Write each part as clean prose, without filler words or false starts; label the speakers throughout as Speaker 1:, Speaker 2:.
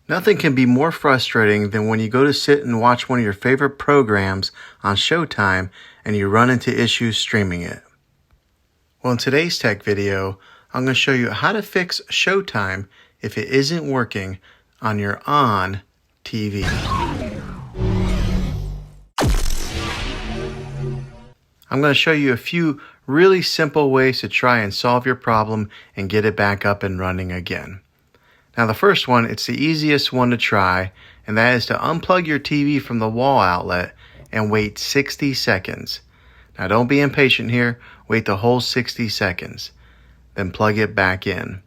Speaker 1: Nothing can be more frustrating than when you go to sit and watch one of your favorite programs on Showtime and you run into issues streaming it. Well, in today's tech video, I'm going to show you how to fix Showtime if it isn't working on your ONN TV. I'm going to show you a few really simple ways to try and solve your problem and get it back up and running again. Now the first one, it's the easiest one to try, and that is to unplug your TV from the wall outlet and wait 60 seconds. Now don't be impatient here, wait the whole 60 seconds, then plug it back in.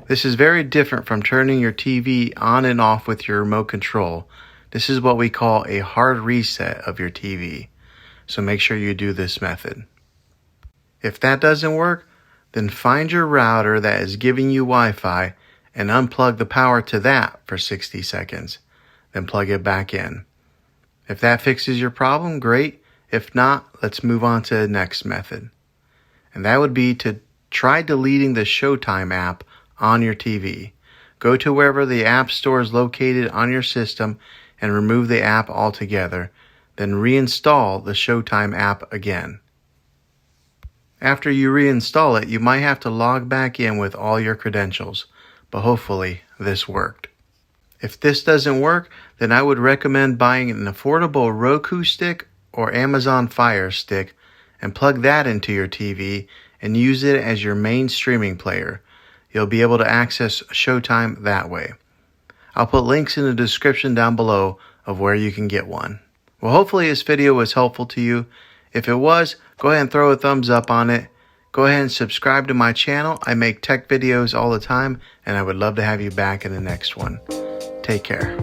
Speaker 1: This is very different from turning your TV on and off with your remote control. This is what we call a hard reset of your TV. So make sure you do this method. If that doesn't work, then find your router that is giving you Wi-Fi and unplug the power to that for 60 seconds. Then plug it back in. If that fixes your problem, great. If not, let's move on to the next method. And that would be to try deleting the Showtime app on your TV. Go to wherever the app store is located on your system and remove the app altogether. Then reinstall the Showtime app again. After you reinstall it, you might have to log back in with all your credentials, but hopefully this worked. If this doesn't work, then I would recommend buying an affordable Roku stick or Amazon Fire Stick and plug that into your TV and use it as your main streaming player. You'll be able to access Showtime that way. I'll put links in the description down below of where you can get one. Well, hopefully this video was helpful to you. If it was, go ahead and throw a thumbs up on it. Go ahead and subscribe to my channel. I make tech videos all the time, and I would love to have you back in the next one. Take care.